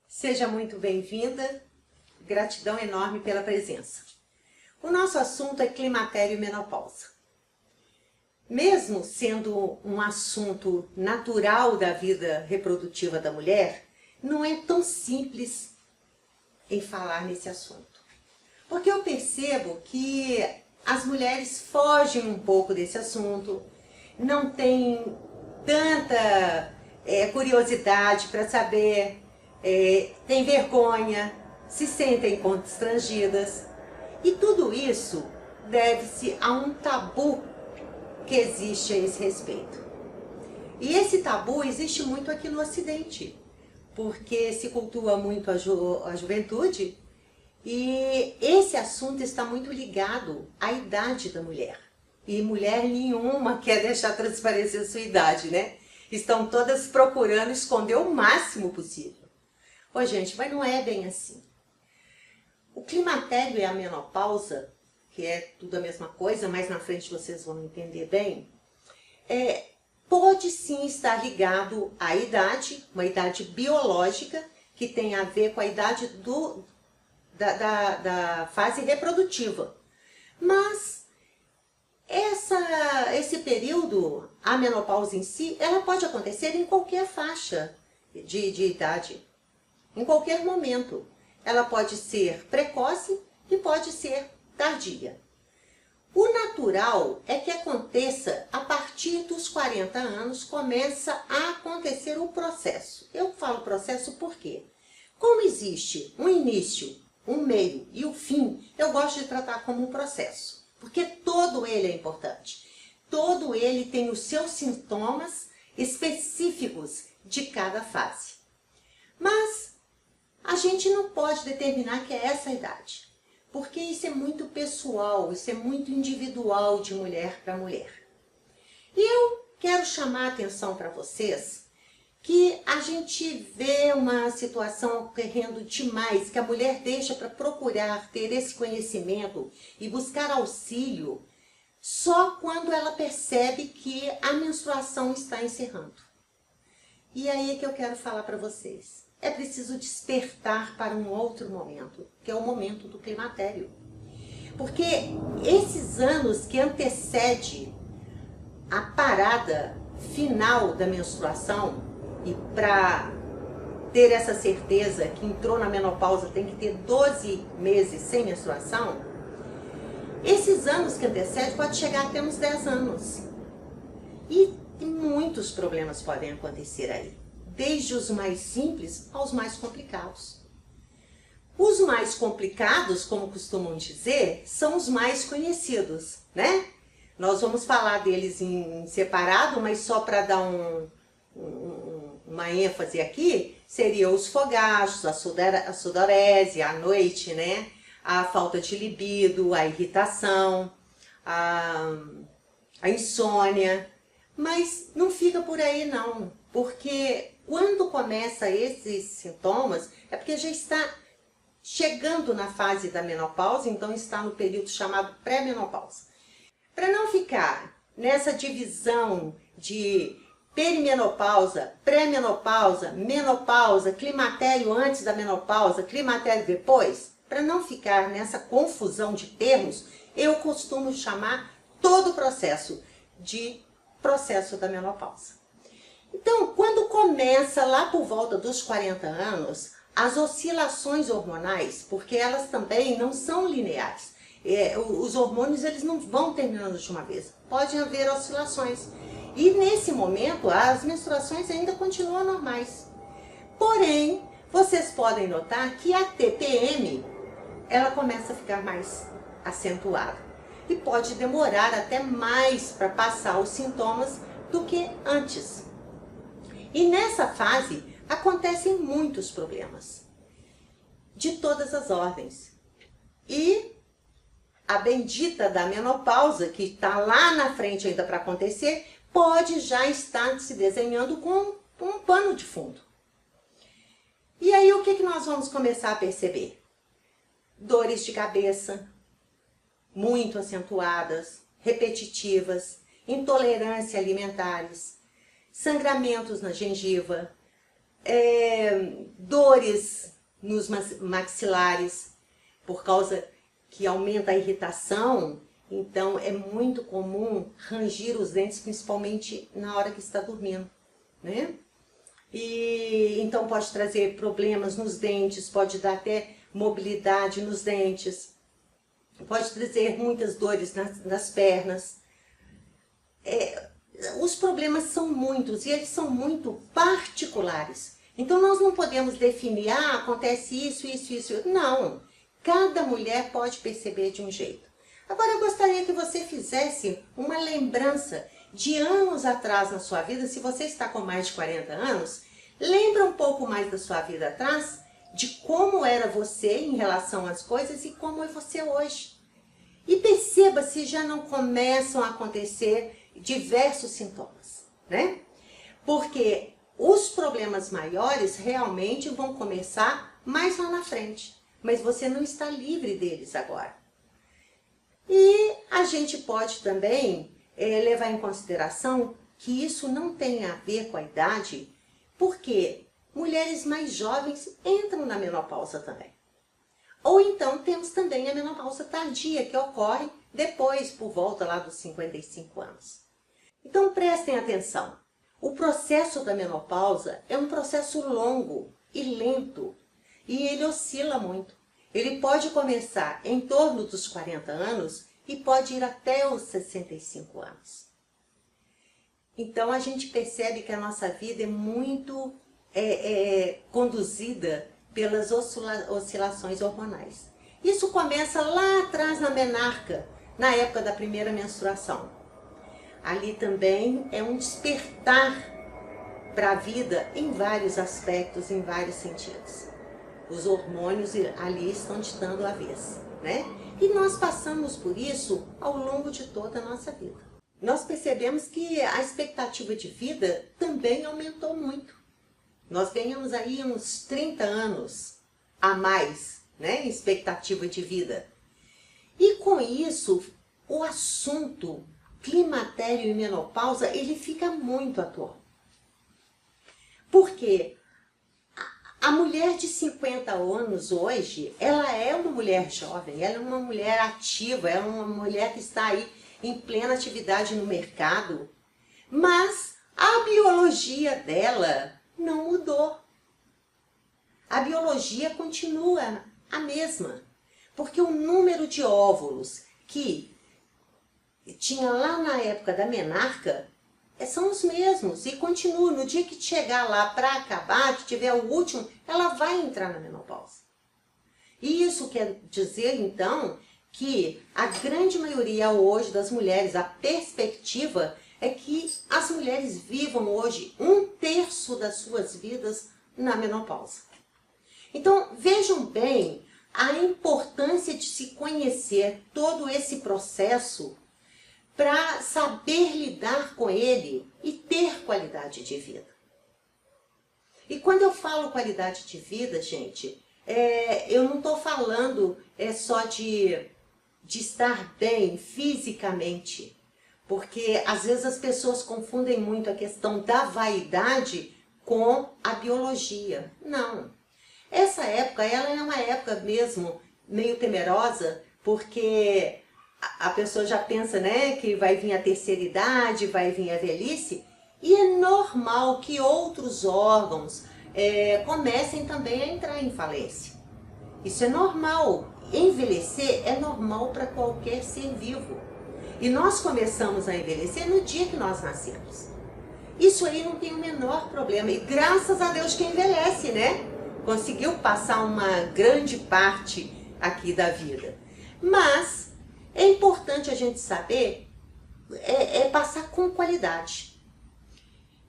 Seja muito bem-vinda, gratidão enorme pela presença. O nosso assunto é climatério e menopausa. Mesmo sendo um assunto natural da vida reprodutiva da mulher, não é tão simples em falar nesse assunto. Porque eu percebo que as mulheres fogem um pouco desse assunto, não têm tanta curiosidade para saber, têm vergonha, se sentem constrangidas. E tudo isso deve-se a um tabu que existe a esse respeito. E esse tabu existe muito aqui no Ocidente, porque se cultua muito a juventude e esse assunto está muito ligado à idade da mulher. E mulher nenhuma quer deixar transparecer a sua idade, né? Estão todas procurando esconder o máximo possível. Ô gente, mas não é bem assim. O climatério e a menopausa, que é tudo a mesma coisa, mais na frente vocês vão entender bem, pode sim estar ligado à idade, uma idade biológica, que tem a ver com a idade da fase reprodutiva. Mas esse período, a menopausa em si, ela pode acontecer em qualquer faixa de idade, em qualquer momento. Ela pode ser precoce e pode ser tardia. O natural é que aconteça a partir dos 40 anos, começa a acontecer o processo. Eu falo processo porque, como existe um início, um meio e o fim, eu gosto de tratar como um processo, porque todo ele é importante. Todo ele tem os seus sintomas específicos de cada fase. Mas a gente não pode determinar que é essa a idade, porque isso é muito pessoal, isso é muito individual de mulher para mulher. E eu quero chamar a atenção para vocês que a gente vê uma situação ocorrendo demais, que a mulher deixa para procurar ter esse conhecimento e buscar auxílio só quando ela percebe que a menstruação está encerrando. E aí é que eu quero falar para vocês. É preciso despertar para um outro momento, que é o momento do climatério. Porque esses anos que antecedem a parada final da menstruação, e para ter essa certeza que entrou na menopausa tem que ter 12 meses sem menstruação, esses anos que antecedem pode chegar até uns 10 anos. E muitos problemas podem acontecer aí, desde os mais simples aos mais complicados. Os mais complicados, como costumam dizer, são os mais conhecidos, né? Nós vamos falar deles em separado, mas só para dar uma ênfase aqui, seriam os fogachos, a sudorese, a noite, né? A falta de libido, a irritação, a insônia. Mas não fica por aí não, porque quando começa esses sintomas, é porque já está chegando na fase da menopausa, então está no período chamado pré-menopausa. Para não ficar nessa divisão de perimenopausa, pré-menopausa, menopausa, climatério antes da menopausa, climatério depois, para não ficar nessa confusão de termos, eu costumo chamar todo o processo de processo da menopausa. Então, quando começa lá por volta dos 40 anos, as oscilações hormonais, porque elas também não são lineares. Os hormônios eles não vão terminando de uma vez, podem haver oscilações. E nesse momento, as menstruações ainda continuam normais. Porém, vocês podem notar que a TPM, ela começa a ficar mais acentuada. E pode demorar até mais para passar os sintomas do que antes. E nessa fase acontecem muitos problemas, de todas as ordens. E a bendita da menopausa, que está lá na frente ainda para acontecer, pode já estar se desenhando com um pano de fundo. E aí o que nós vamos começar a perceber? Dores de cabeça, muito acentuadas, repetitivas, intolerância alimentares, sangramentos na gengiva, dores nos maxilares, por causa que aumenta a irritação. Então é muito comum rangir os dentes, principalmente na hora que está dormindo, né? E então pode trazer problemas nos dentes, pode dar até mobilidade nos dentes, pode trazer muitas dores nas pernas. Os problemas são muitos e eles são muito particulares. Então nós não podemos definir, acontece isso, isso, isso. Não, cada mulher pode perceber de um jeito. Agora eu gostaria que você fizesse uma lembrança de anos atrás na sua vida. Se você está com mais de 40 anos, lembra um pouco mais da sua vida atrás, de como era você em relação às coisas e como é você hoje. E perceba se já não começam a acontecer diversos sintomas, né? Porque os problemas maiores realmente vão começar mais lá na frente, mas você não está livre deles agora. E a gente pode também levar em consideração que isso não tem a ver com a idade, porque mulheres mais jovens entram na menopausa também. Ou então temos também a menopausa tardia, que ocorre depois, por volta lá dos 55 anos. Então prestem atenção, o processo da menopausa é um processo longo e lento, e ele oscila muito. Ele pode começar em torno dos 40 anos e pode ir até os 65 anos. Então a gente percebe que a nossa vida é muito conduzida pelas oscilações hormonais. Isso começa lá atrás na menarca, na época da primeira menstruação. Ali também é um despertar para a vida em vários aspectos, em vários sentidos. Os hormônios ali estão ditando a vez, né? E nós passamos por isso ao longo de toda a nossa vida. Nós percebemos que a expectativa de vida também aumentou muito. Nós ganhamos aí uns 30 anos a mais, né, em expectativa de vida. E com isso, o assunto climatério e menopausa, ele fica muito atual. Porque a mulher de 50 anos hoje, ela é uma mulher jovem, ela é uma mulher ativa, ela é uma mulher que está aí em plena atividade no mercado, mas a biologia dela não mudou. A biologia continua a mesma, porque o número de óvulos que tinha lá na época da menarca são os mesmos e continua. No dia que chegar lá para acabar, que tiver o último, ela vai entrar na menopausa. E isso quer dizer, então, que a grande maioria hoje das mulheres, a perspectiva é que as mulheres vivam hoje 1/3 das suas vidas na menopausa. Então, vejam bem a importância de se conhecer todo esse processo para saber lidar com ele e ter qualidade de vida. E quando eu falo qualidade de vida, gente, eu não estou falando só de estar bem fisicamente, porque às vezes as pessoas confundem muito a questão da vaidade com a biologia. Não. Essa época, ela é uma época mesmo meio temerosa, porque a pessoa já pensa, né, que vai vir a terceira idade, vai vir a velhice, e é normal que outros órgãos comecem também a entrar em falência. Isso é normal. Envelhecer é normal para qualquer ser vivo. E nós começamos a envelhecer no dia que nós nascemos. Isso aí não tem o menor problema. E graças a Deus que envelhece, né? Conseguiu passar uma grande parte aqui da vida. Mas é importante a gente saber passar com qualidade.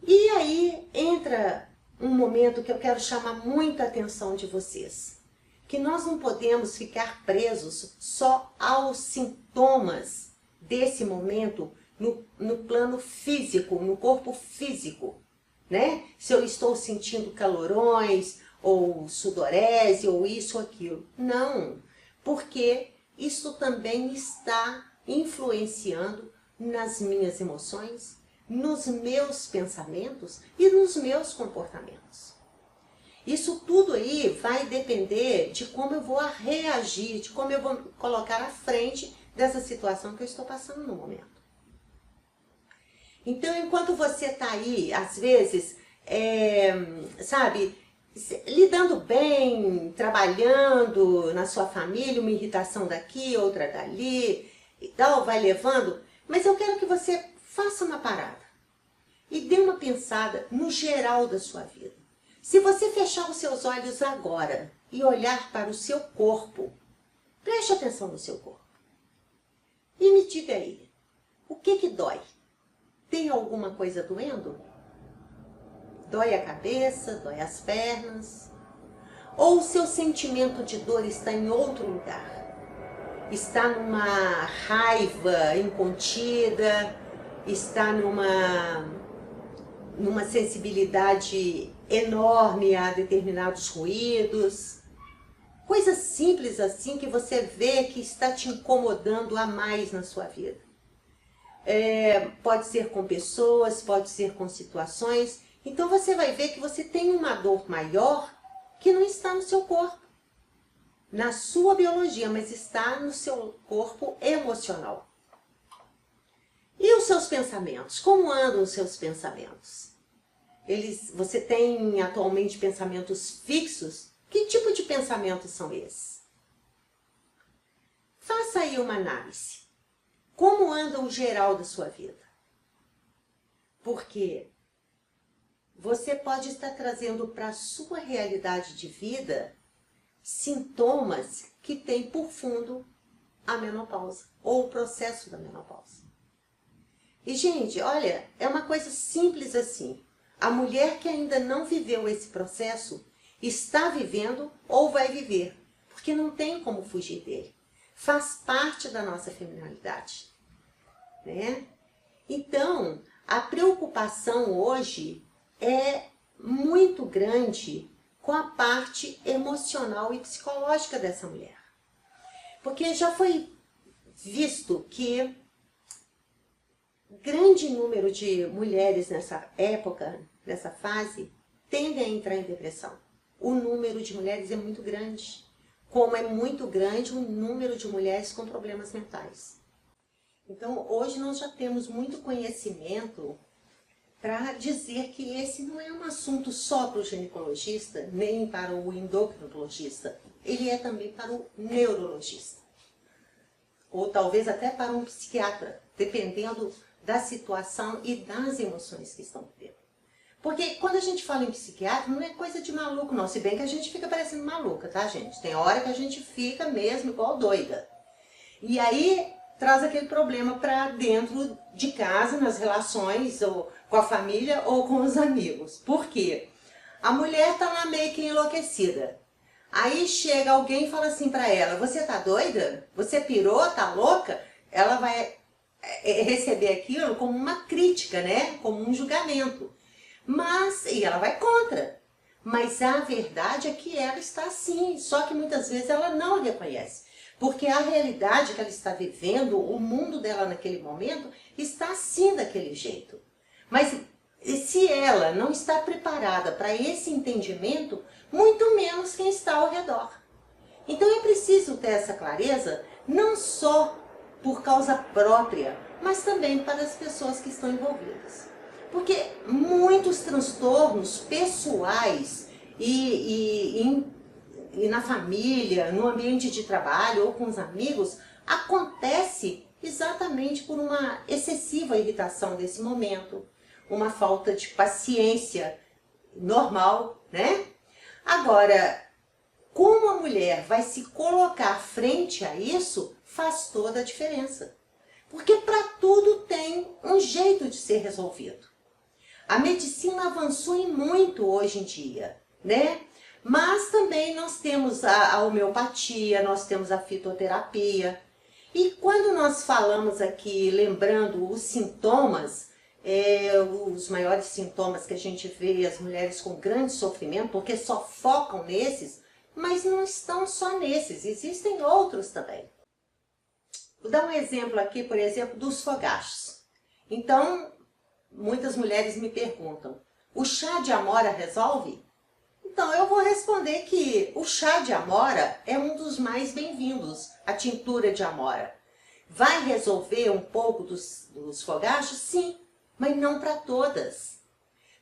E aí entra um momento que eu quero chamar muita atenção de vocês. Que nós não podemos ficar presos só aos sintomas desse momento no plano físico, no corpo físico, né? Se eu estou sentindo calorões, ou sudorese, ou isso ou aquilo. Não, porque isso também está influenciando nas minhas emoções, nos meus pensamentos e nos meus comportamentos. Isso tudo aí vai depender de como eu vou reagir, de como eu vou colocar à frente dessa situação que eu estou passando no momento. Então, enquanto você está aí, às vezes, sabe, lidando bem, trabalhando na sua família, uma irritação daqui, outra dali, e tal, vai levando, mas eu quero que você faça uma parada e dê uma pensada no geral da sua vida. Se você fechar os seus olhos agora e olhar para o seu corpo, preste atenção no seu corpo. E me diga aí, o que dói? Tem alguma coisa doendo? Dói a cabeça, dói as pernas? Ou o seu sentimento de dor está em outro lugar? Está numa raiva incontida? Está numa sensibilidade enorme a determinados ruídos? Coisas simples assim que você vê que está te incomodando a mais na sua vida. Pode ser com pessoas, pode ser com situações. Então você vai ver que você tem uma dor maior que não está no seu corpo, na sua biologia, mas está no seu corpo emocional. E os seus pensamentos? Como andam os seus pensamentos? Você tem atualmente pensamentos fixos? Que tipo de pensamentos são esses? Faça aí uma análise. Como anda o geral da sua vida? Porque você pode estar trazendo para a sua realidade de vida sintomas que têm por fundo a menopausa ou o processo da menopausa. E, gente, olha, é uma coisa simples assim. A mulher que ainda não viveu esse processo está vivendo ou vai viver, porque não tem como fugir dele. Faz parte da nossa feminilidade, né? Então, a preocupação hoje é muito grande com a parte emocional e psicológica dessa mulher. Porque já foi visto que grande número de mulheres nessa época, nessa fase, tendem a entrar em depressão. O número de mulheres é muito grande, como é muito grande o número de mulheres com problemas mentais. Então, hoje nós já temos muito conhecimento para dizer que esse não é um assunto só para o ginecologista, nem para o endocrinologista. Ele é também para o neurologista. Ou talvez até para um psiquiatra, dependendo da situação e das emoções que estão vivendo. Porque quando a gente fala em psiquiatra, não é coisa de maluco não, se bem que a gente fica parecendo maluca, tá, gente? Tem hora que a gente fica mesmo igual doida. E aí traz aquele problema para dentro de casa, nas relações, ou com a família ou com os amigos. Por quê? A mulher tá lá meio que enlouquecida. Aí chega alguém e fala assim para ela, você tá doida? Você pirou? Tá louca? Ela vai receber aquilo como uma crítica, né? Como um julgamento. E ela vai contra. Mas a verdade é que ela está assim, só que muitas vezes ela não reconhece. Porque a realidade que ela está vivendo, o mundo dela naquele momento, está assim daquele jeito. Mas se ela não está preparada para esse entendimento, muito menos quem está ao redor. Então é preciso ter essa clareza, não só por causa própria, mas também para as pessoas que estão envolvidas. Porque muitos transtornos pessoais e na família, no ambiente de trabalho ou com os amigos, acontece exatamente por uma excessiva irritação desse momento, uma falta de paciência normal, né? Agora, como a mulher vai se colocar frente a isso, faz toda a diferença. Porque para tudo tem um jeito de ser resolvido. A medicina avançou em muito hoje em dia, né? Mas também nós temos a homeopatia, nós temos a fitoterapia. E quando nós falamos aqui, lembrando os sintomas, os maiores sintomas que a gente vê, as mulheres com grande sofrimento, porque só focam nesses, mas não estão só nesses, existem outros também. Vou dar um exemplo aqui, por exemplo, dos fogachos. Então, muitas mulheres me perguntam, o chá de amora resolve? Então, eu vou responder que o chá de amora é um dos mais bem-vindos, a tintura de amora. Vai resolver um pouco dos fogachos? Sim, mas não para todas.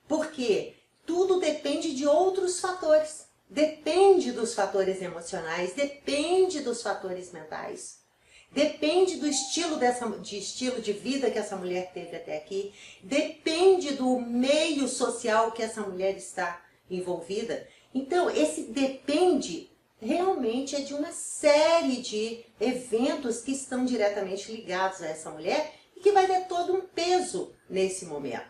Porque tudo depende de outros fatores. Depende dos fatores emocionais, depende dos fatores mentais. Depende do estilo de vida que essa mulher teve até aqui. Depende do meio social que essa mulher está envolvida. Então, esse depende realmente é de uma série de eventos que estão diretamente ligados a essa mulher e que vai dar todo um peso nesse momento.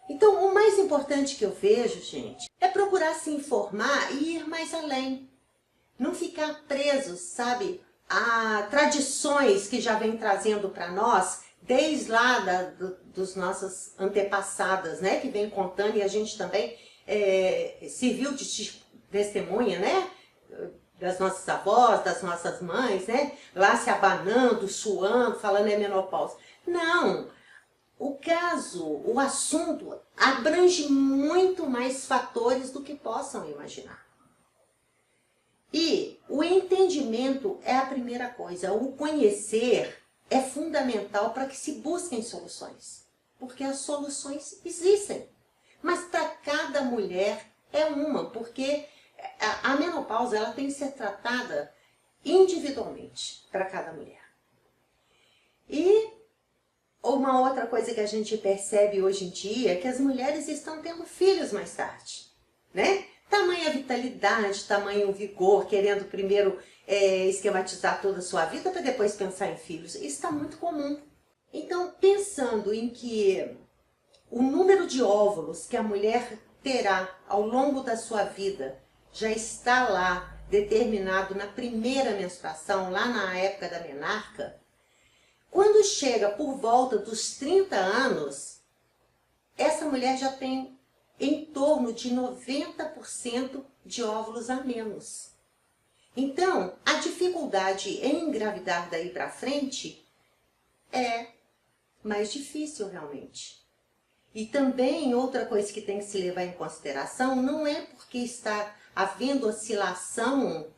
Então, o mais importante que eu vejo, gente, é procurar se informar e ir mais além. Não ficar preso, sabe, a tradições que já vem trazendo para nós, desde lá dos nossas antepassadas, né, que vem contando e a gente também serviu de testemunha, né, das nossas avós, das nossas mães, né, lá se abanando, suando, falando é menopausa. Não! O assunto abrange muito mais fatores do que possam imaginar. E o entendimento é a primeira coisa. O conhecer é fundamental para que se busquem soluções. Porque as soluções existem. Mas para cada mulher é uma, porque a menopausa ela tem que ser tratada individualmente para cada mulher. E uma outra coisa que a gente percebe hoje em dia é que as mulheres estão tendo filhos mais tarde, né? Tamanha vitalidade, tamanho vigor, querendo primeiro esquematizar toda a sua vida para depois pensar em filhos. Isso está muito comum. Então, pensando em que o número de óvulos que a mulher terá ao longo da sua vida já está lá determinado na primeira menstruação, lá na época da menarca, quando chega por volta dos 30 anos, essa mulher já tem em torno de 90% de óvulos a menos. Então, a dificuldade em engravidar daí para frente é mais difícil realmente. E também outra coisa que tem que se levar em consideração não é porque está havendo oscilação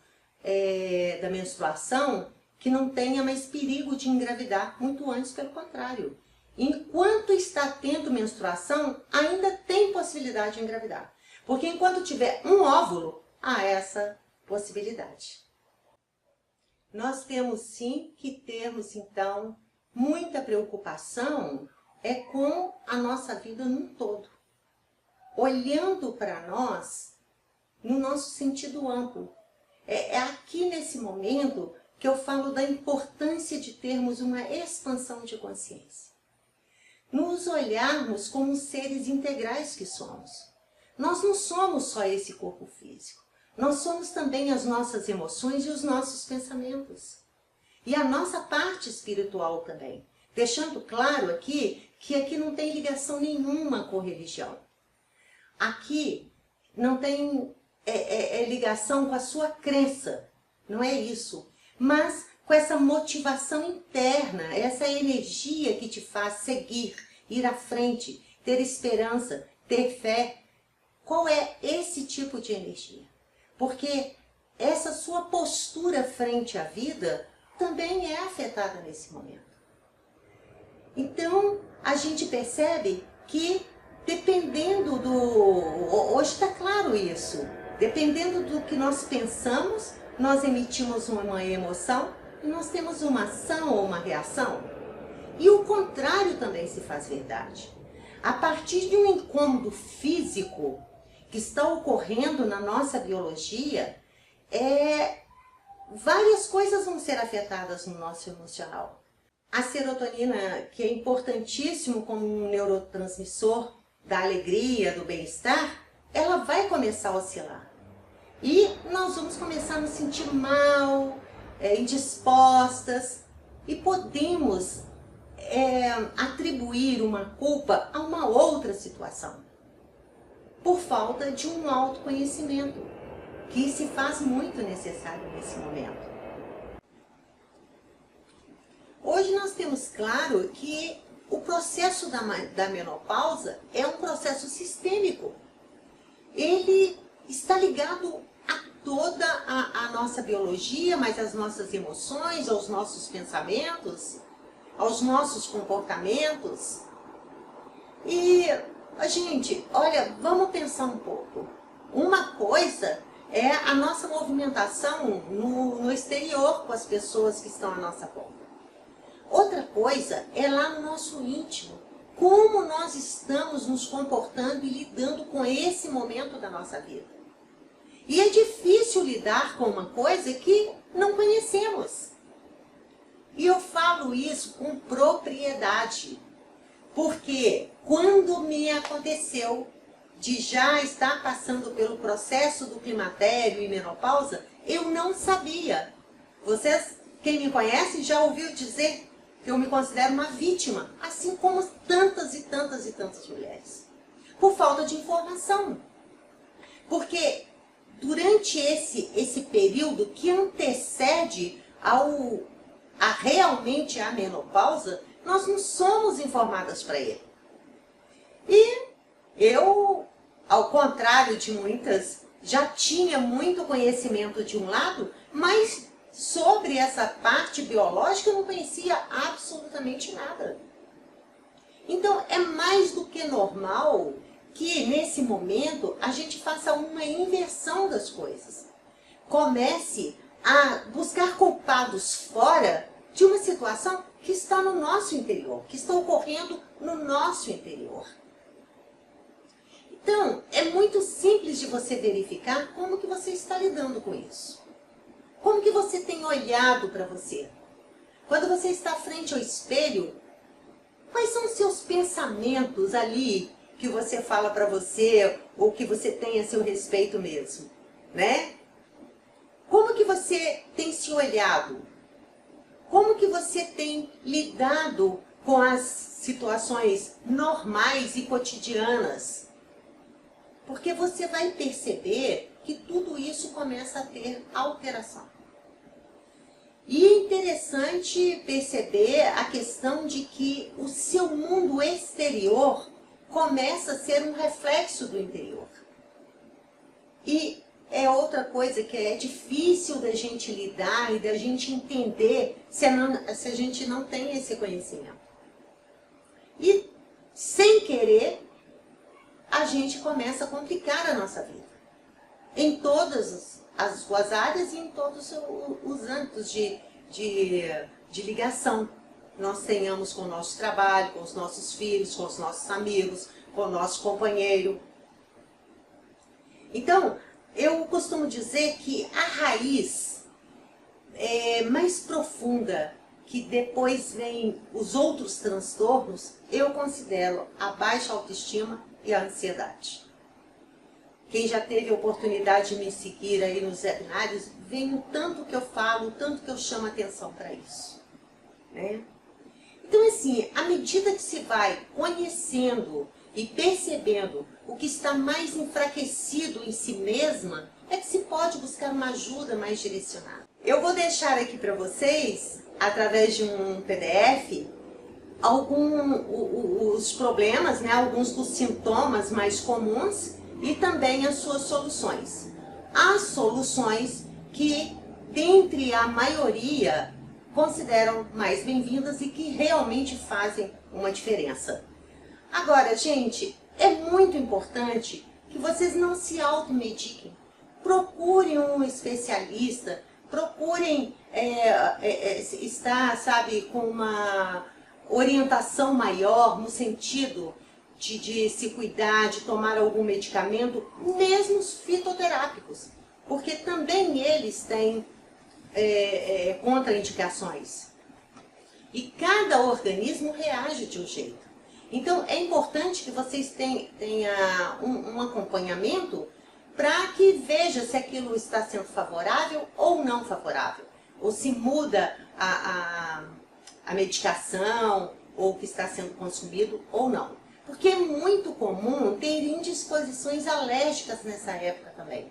da menstruação que não tenha mais perigo de engravidar, muito antes, pelo contrário. Enquanto está tendo menstruação, ainda tem possibilidade de engravidar. Porque enquanto tiver um óvulo, há essa possibilidade. Nós temos sim que termos, então, muita preocupação com a nossa vida num todo. Olhando para nós, no nosso sentido amplo. É aqui nesse momento que eu falo da importância de termos uma expansão de consciência. Nos olharmos como seres integrais que somos. Nós não somos só esse corpo físico. Nós somos também as nossas emoções e os nossos pensamentos. E a nossa parte espiritual também. Deixando claro aqui que aqui não tem ligação nenhuma com religião. Aqui não tem ligação com a sua crença. Não é isso. Mas com essa motivação interna, essa energia que te faz seguir, ir à frente, ter esperança, ter fé. Qual é esse tipo de energia? Porque essa sua postura frente à vida também é afetada nesse momento. Então, a gente percebe que dependendo hoje está claro isso, dependendo do que nós pensamos, nós emitimos uma emoção e nós temos uma ação ou uma reação. E o contrário também se faz verdade. A partir de um incômodo físico que está ocorrendo na nossa biologia, várias coisas vão ser afetadas no nosso emocional. A serotonina, que é importantíssimo como um neurotransmissor da alegria, do bem-estar, ela vai começar a oscilar. E nós vamos começar a nos sentir mal, indispostas, e podemos atribuir uma culpa a uma outra situação, por falta de um autoconhecimento, que se faz muito necessário nesse momento. Hoje nós temos claro que o processo da menopausa é um processo sistêmico. Ele está ligado a toda a nossa biologia, mas às nossas emoções, aos nossos pensamentos, aos nossos comportamentos. E, gente, olha, vamos pensar um pouco. Uma coisa é a nossa movimentação no exterior com as pessoas que estão à nossa volta. Outra coisa é lá no nosso íntimo. Como nós estamos nos comportando e lidando com esse momento da nossa vida. E é difícil lidar com uma coisa que não conhecemos. E eu falo isso com propriedade. Porque quando me aconteceu de já estar passando pelo processo do climatério e menopausa, eu não sabia. Vocês, quem me conhece, já ouviu dizer que eu me considero uma vítima, assim como tantas e tantas e tantas mulheres, por falta de informação. Porque durante esse período que antecede realmente a menopausa, nós não somos informadas para ele. E eu, ao contrário de muitas, já tinha muito conhecimento de um lado, mas sobre essa parte biológica eu não conhecia absolutamente nada. Então é mais do que normal que nesse momento a gente faça uma inversão das coisas. Comece a buscar culpados fora de uma situação que está no nosso interior, que está ocorrendo no nosso interior. Então, é muito simples de você verificar como que você está lidando com isso. Como que você tem olhado para você? Quando você está frente ao espelho, quais são os seus pensamentos ali que você fala para você ou que você tem a seu respeito mesmo, né? Como que você tem se olhado? Como que você tem lidado com as situações normais e cotidianas? Porque você vai perceber que tudo isso começa a ter alteração. E é interessante perceber a questão de que o seu mundo exterior começa a ser um reflexo do interior. E é outra coisa que é difícil da gente lidar e da gente entender se a gente não tem esse conhecimento. E, sem querer, a gente começa a complicar a nossa vida. Em todas as suas áreas e em todos os âmbitos de ligação que nós tenhamos com o nosso trabalho, com os nossos filhos, com os nossos amigos, com o nosso companheiro. Então, eu costumo dizer que a raiz mais profunda, que depois vem os outros transtornos, eu considero a baixa autoestima e a ansiedade. Quem já teve a oportunidade de me seguir aí nos webinários, vem o tanto que eu falo, o tanto que eu chamo atenção para isso, né? Então, assim, à medida que se vai conhecendo e percebendo o que está mais enfraquecido em si mesma, é que se pode buscar uma ajuda mais direcionada. Eu vou deixar aqui para vocês, através de um PDF, os problemas, né, alguns dos sintomas mais comuns e também as suas soluções. As soluções que, dentre a maioria, consideram mais bem-vindas e que realmente fazem uma diferença. Agora, gente, é muito importante que vocês não se automediquem. Procurem um especialista, procurem estar, sabe, com uma orientação maior no sentido de se cuidar, de tomar algum medicamento, mesmo os fitoterápicos, porque também eles têm contraindicações. E cada organismo reage de um jeito. Então, é importante que vocês tenham um acompanhamento para que veja se aquilo está sendo favorável ou não favorável. Ou se muda a medicação, ou o que está sendo consumido ou não. Porque é muito comum ter indisposições alérgicas nessa época também.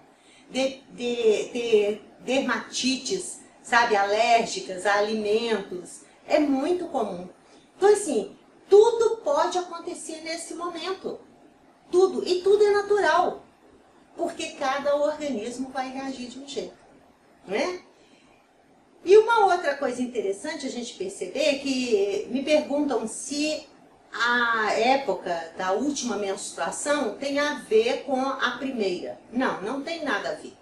Ter dermatites, sabe, alérgicas a alimentos. É muito comum. Então, assim, tudo pode acontecer nesse momento. Tudo. E tudo é natural. porque cada organismo vai reagir de um jeito, né? E uma outra coisa interessante a gente perceber é que me perguntam se a época da última menstruação tem a ver com a primeira. Não, não tem nada a ver.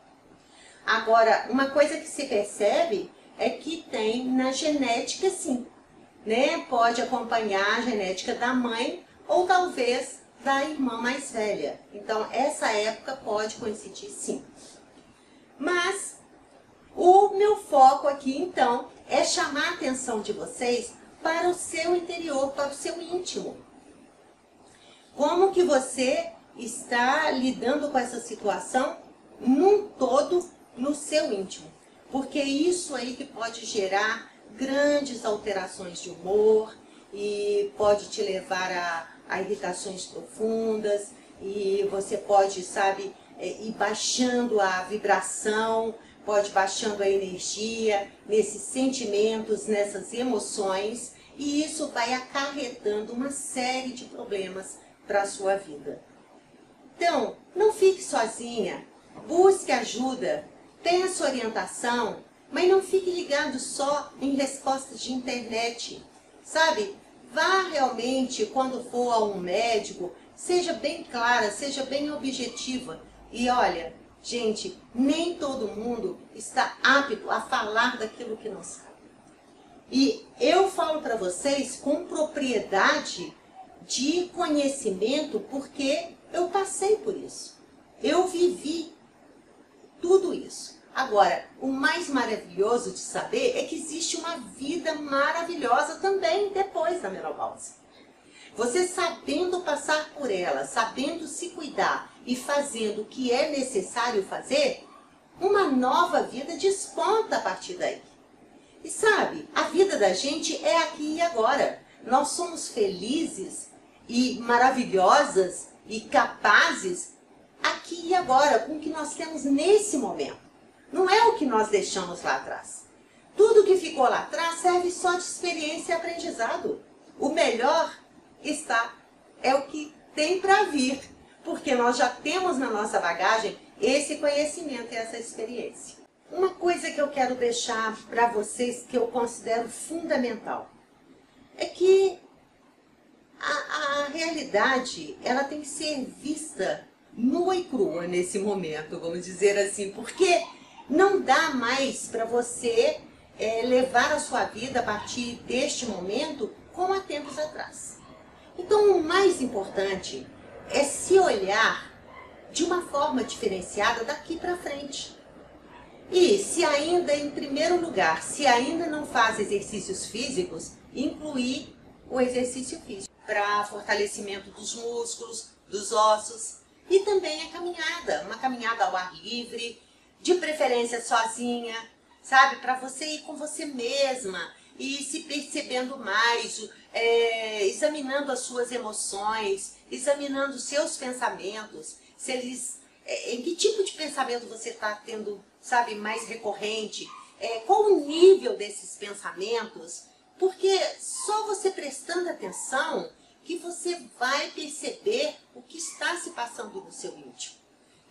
Agora, uma coisa que se percebe é que tem na genética, sim, né? Pode acompanhar a genética da mãe ou talvez da irmã mais velha. Então, essa época pode coincidir, sim. Mas o meu foco aqui, então, é chamar a atenção de vocês para o seu interior, para o seu íntimo. Como que você está lidando com essa situação num todo no seu íntimo? Porque é isso aí que pode gerar grandes alterações de humor e pode te levar a irritações profundas e você pode, sabe, ir baixando a vibração, pode baixando a energia nesses sentimentos, nessas emoções, e isso vai acarretando uma série de problemas para a sua vida. Então, não fique sozinha, busque ajuda, peça orientação, mas não fique ligado só em respostas de internet, sabe? Vá realmente, quando for a um médico, seja bem clara, seja bem objetiva. E olha, gente, nem todo mundo está apto a falar daquilo que não sabe. E eu falo para vocês com propriedade de conhecimento porque eu passei por isso. Eu vivi tudo isso. Agora, o mais maravilhoso de saber é que existe uma vida maravilhosa também depois da menopausa. Você sabendo passar por ela, sabendo se cuidar e fazendo o que é necessário fazer, uma nova vida desponta a partir daí. E sabe, a vida da gente é aqui e agora. Nós somos felizes e maravilhosas e capazes aqui e agora, com o que nós temos nesse momento. Não é o que nós deixamos lá atrás. Tudo que ficou lá atrás serve só de experiência e aprendizado. O melhor é o que tem para vir, porque nós já temos na nossa bagagem esse conhecimento e essa experiência. Uma coisa que eu quero deixar para vocês que eu considero fundamental é que a realidade ela tem que ser vista nua e crua nesse momento, vamos dizer assim, porque não dá mais para você levar a sua vida a partir deste momento como há tempos atrás. Então, o mais importante é se olhar de uma forma diferenciada daqui para frente. E se ainda, em primeiro lugar, se ainda não faz exercícios físicos, incluir o exercício físico para fortalecimento dos músculos, dos ossos e também a caminhada, uma caminhada ao ar livre, de preferência sozinha, sabe? Para você ir com você mesma e se percebendo mais, examinando as suas emoções, examinando os seus pensamentos, se eles, em que tipo de pensamento você está tendo, sabe, mais recorrente, qual o nível desses pensamentos, porque só você prestando atenção que você vai perceber o que está se passando no seu íntimo.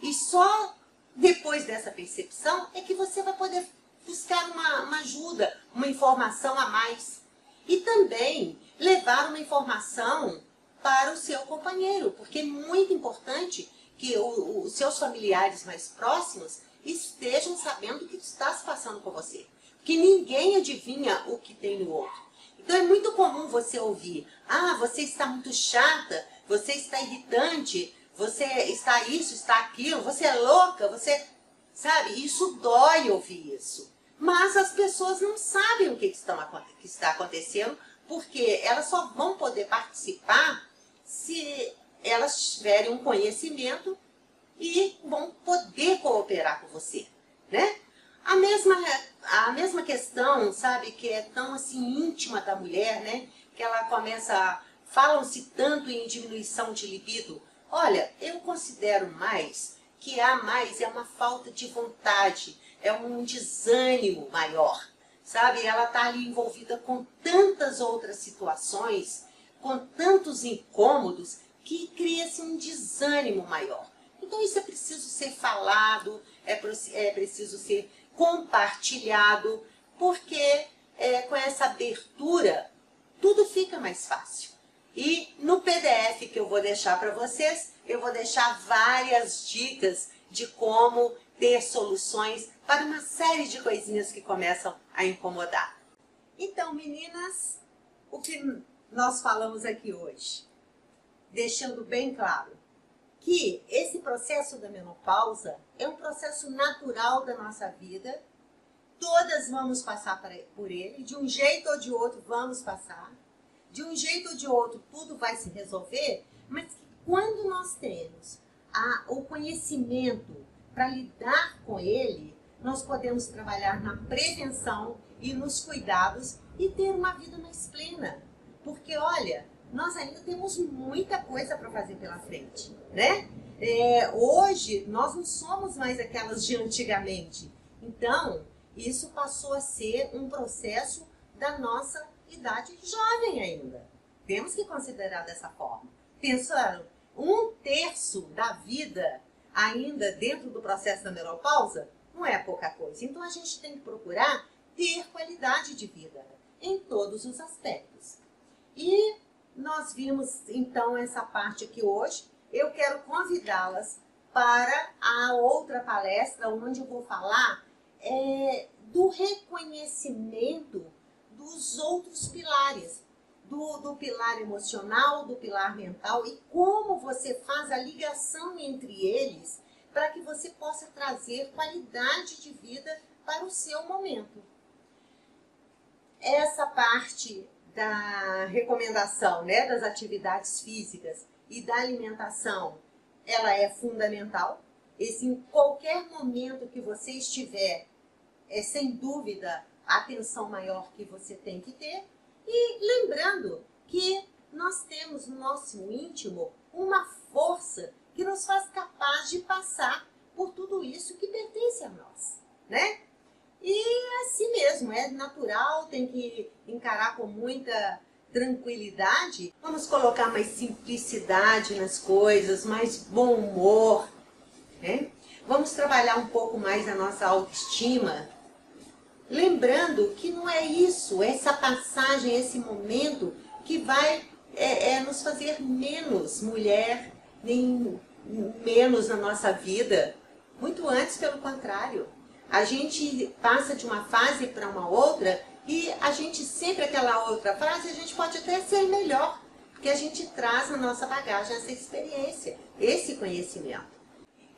E só depois dessa percepção é que você vai poder buscar uma ajuda, uma informação a mais. E também levar uma informação para o seu companheiro, porque é muito importante que os seus familiares mais próximos estejam sabendo o que está se passando com você. Porque ninguém adivinha o que tem no outro. Então é muito comum você ouvir, você está muito chata, você está irritante, você está isso, está aquilo, você é louca, você... Sabe, isso dói ouvir isso. Mas as pessoas não sabem o que está acontecendo, porque elas só vão poder participar se elas tiverem um conhecimento e vão poder cooperar com você, né? A mesma questão, sabe, que é tão assim íntima da mulher, né? Que ela começa, falam-se tanto em diminuição de libido. Olha, eu considero mais que há mais é uma falta de vontade, é um desânimo maior, sabe? Ela está ali envolvida com tantas outras situações, com tantos incômodos, que cria-se um desânimo maior. Então isso é preciso ser falado, é preciso ser compartilhado, porque com essa abertura tudo fica mais fácil. E no PDF que eu vou deixar para vocês, eu vou deixar várias dicas de como ter soluções para uma série de coisinhas que começam a incomodar. Então, meninas, o que nós falamos aqui hoje? Deixando bem claro que esse processo da menopausa é um processo natural da nossa vida. Todas vamos passar por ele, de um jeito ou de outro vamos passar. De um jeito ou de outro tudo vai se resolver, mas que quando nós temos o conhecimento para lidar com ele, nós podemos trabalhar na prevenção e nos cuidados e ter uma vida mais plena. Porque, olha, nós ainda temos muita coisa para fazer pela frente, né? Hoje, nós não somos mais aquelas de antigamente. Então, isso passou a ser um processo da nossa idade jovem ainda. Temos que considerar dessa forma. Pensando, 1/3 da vida ainda dentro do processo da menopausa não é pouca coisa. Então, a gente tem que procurar ter qualidade de vida em todos os aspectos. E nós vimos, então, essa parte aqui hoje. Eu quero convidá-las para a outra palestra, onde eu vou falar do reconhecimento dos outros pilares, do pilar emocional, do pilar mental, e como você faz a ligação entre eles para que você possa trazer qualidade de vida para o seu momento. Essa parte da recomendação, né, das atividades físicas e da alimentação, ela é fundamental. Esse, em qualquer momento que você estiver, sem dúvida a atenção maior que você tem que ter. E lembrando que nós temos no nosso íntimo uma força que nos faz capaz de passar por tudo isso que pertence a nós, né? E assim mesmo, é natural, tem que encarar com muita tranquilidade. Vamos colocar mais simplicidade nas coisas, mais bom humor, né? Vamos trabalhar um pouco mais a nossa autoestima. Lembrando que não é isso, essa passagem, esse momento que vai nos fazer menos mulher, nem menos na nossa vida. Muito antes, pelo contrário. A gente passa de uma fase para uma outra e a gente sempre, aquela outra fase, a gente pode até ser melhor, porque a gente traz na nossa bagagem essa experiência, esse conhecimento.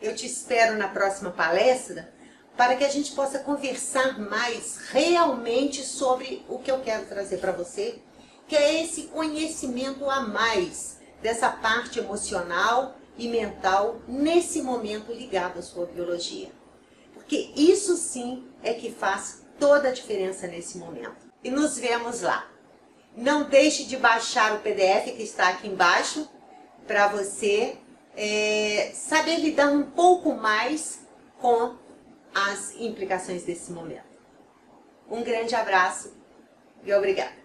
Eu te espero na próxima palestra para que a gente possa conversar mais realmente sobre o que eu quero trazer para você, que é esse conhecimento a mais dessa parte emocional e mental nesse momento ligado à sua biologia. Porque isso sim é que faz toda a diferença nesse momento. E nos vemos lá. Não deixe de baixar o PDF que está aqui embaixo para você saber lidar um pouco mais com as implicações desse momento. Um grande abraço e obrigada.